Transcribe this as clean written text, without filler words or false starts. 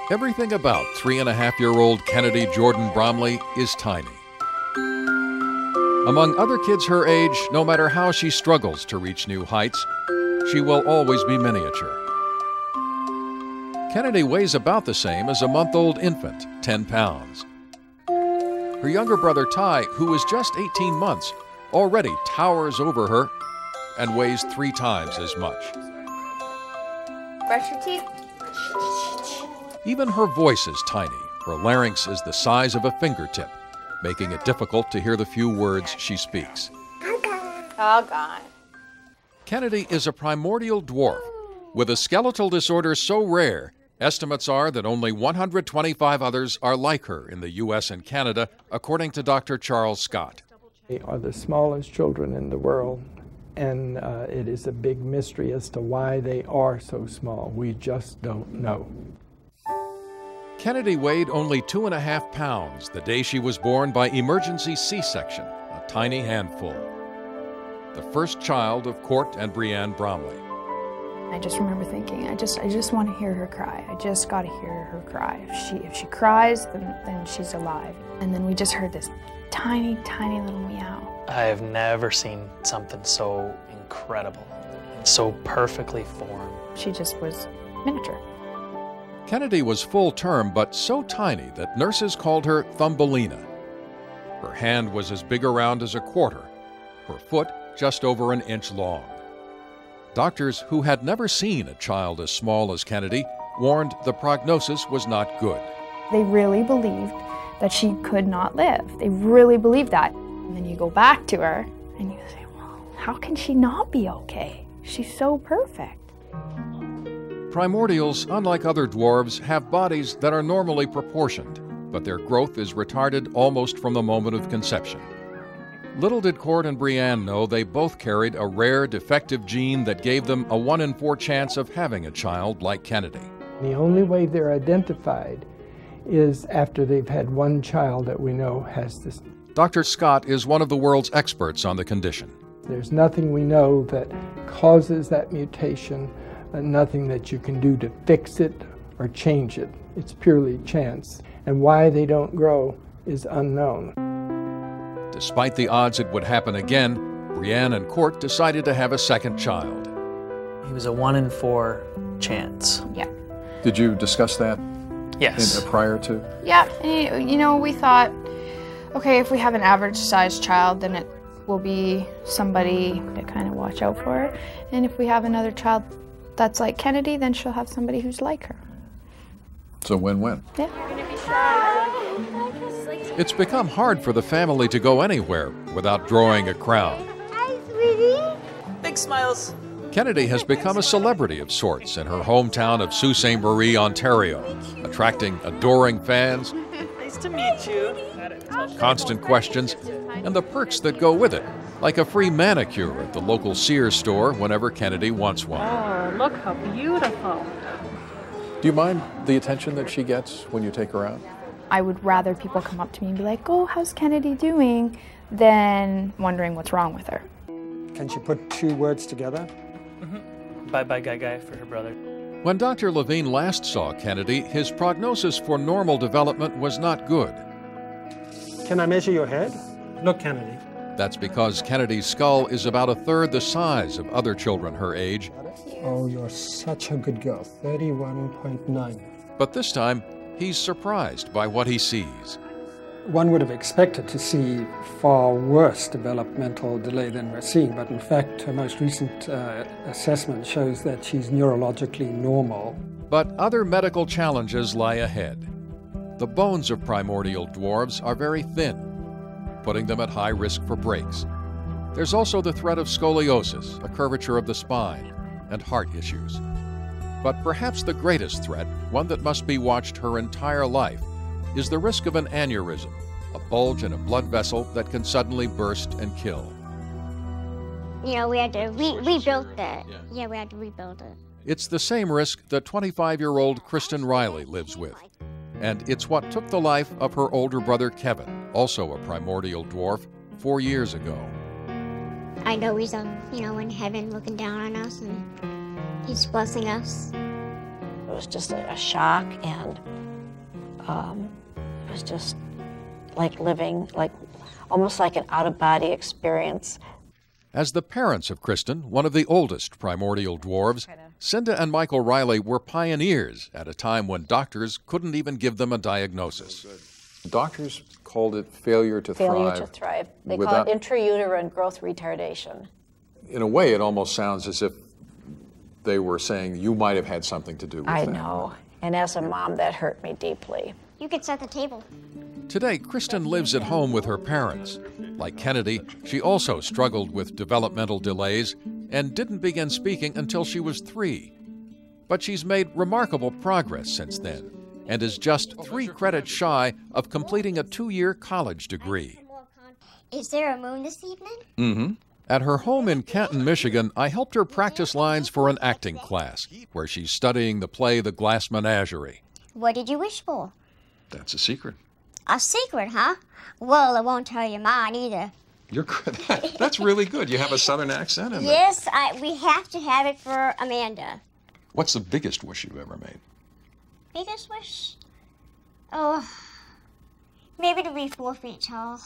Everything about 3.5-year-old Kennedy Jourdin-Bromley is tiny. Among other kids her age, no matter how she struggles to reach new heights, she will always be miniature. Kennedy weighs about the same as a month-old infant, 10 pounds. Her younger brother Ty, who is just 18 months, already towers over her and weighs 3 times as much. Brush your teeth. Even her voice is tiny. Her larynx is the size of a fingertip, making it difficult to hear the few words she speaks. All gone. Kennedy is a primordial dwarf with a skeletal disorder so rare, estimates are that only 125 others are like her in the U.S. and Canada, according to Dr. Charles Scott. They are the smallest children in the world, and it is a big mystery as to why they are so small. We just don't know. Kennedy weighed only 2.5 pounds the day she was born by emergency C-section, a tiny handful. The first child of Court and Brianne Bromley. I just remember thinking, I just want to hear her cry. I just got to hear her cry. If she cries, then she's alive. And then we just heard this tiny, tiny little meow. I have never seen something so incredible, so perfectly formed. She just was miniature. Kennedy was full term, but so tiny that nurses called her Thumbelina. Her hand was as big around as a quarter, her foot just over an inch long. Doctors who had never seen a child as small as Kennedy warned the prognosis was not good. They really believed that she could not live. They really believed that. And then you go back to her and you say, well, how can she not be okay? She's so perfect. Primordials, unlike other dwarves, have bodies that are normally proportioned, but their growth is retarded almost from the moment of conception. Little did Court and Brianne know they both carried a rare defective gene that gave them a 1 in 4 chance of having a child like Kennedy. The only way they're identified is after they've had one child that we know has this. Dr. Scott is one of the world's experts on the condition. There's nothing we know that causes that mutation, nothing that you can do to fix it or change it. It's purely chance. And why they don't grow is unknown. Despite the odds it would happen again, Brianne and Court decided to have a second child. He was a 1 in 4 chance. Yeah. Did you discuss that? Yes. Prior to? Yeah, and you know, we thought, okay, if we have an average-sized child, then it will be somebody to kind of watch out for her. And if we have another child that's like Kennedy, then she'll have somebody who's like her. So win-win. Yeah. It's become hard for the family to go anywhere without drawing a crowd. Hi, sweetie. Big smiles. Kennedy has become a celebrity of sorts in her hometown of Sault Ste. Marie, Ontario, attracting adoring fans, Nice to meet you. constant questions, and the perks that go with it, like a free manicure at the local Sears store whenever Kennedy wants one. Oh, look how beautiful. Do you mind the attention that she gets when you take her out? I would rather people come up to me and be like, oh, how's Kennedy doing, than wondering what's wrong with her. Can she put 2 words together? Bye-bye, Guy for her brother. When Dr. Levine last saw Kennedy, his prognosis for normal development was not good. Can I measure your head? Look, Kennedy. That's because Kennedy's skull is about 1/3 the size of other children her age. Oh, you're such a good girl. 31.9. But this time, he's surprised by what he sees. One would have expected to see far worse developmental delay than we're seeing, but in fact, her most recent assessment shows that she's neurologically normal. But other medical challenges lie ahead. The bones of primordial dwarves are very thin, putting them at high risk for breaks. There's also the threat of scoliosis, a curvature of the spine, and heart issues. But perhaps the greatest threat, one that must be watched her entire life, is the risk of an aneurysm, a bulge in a blood vessel that can suddenly burst and kill. You know, we had to rebuild it. Yeah, we had to rebuild it. It's the same risk that 25-year-old Kristen Riley lives with. And it's what took the life of her older brother Kevin, also a primordial dwarf, 4 years ago. I know he's in heaven looking down on us, and he's blessing us. was just a shock, and it was just like living, like almost like an out-of-body experience. As the parents of Kristen, one of the oldest primordial dwarves, Cinda and Michael Riley were pioneers at a time when doctors couldn't even give them a diagnosis. Doctors called it failure to thrive. Failure to thrive. They call it intrauterine growth retardation. In a way, it almost sounds as if they were saying you might have had something to do with that. I know. And as a mom, that hurt me deeply. You could set the table. Today, Kristen lives at home with her parents. Like Kennedy, she also struggled with developmental delays and didn't begin speaking until she was 3. But she's made remarkable progress since then and is just 3 credits shy of completing a 2-year college degree. Is there a moon this evening? Mm-hmm. At her home in Canton, Michigan, I helped her practice lines for an acting class where she's studying the play The Glass Menagerie. What did you wish for? That's a secret. A secret, huh? Well, I won't tell your mom either. You're good. That's really good. You have a southern accent in Yes, we have to have it for Amanda. What's the biggest wish you've ever made? Biggest wish? Oh, maybe to be 4 feet tall.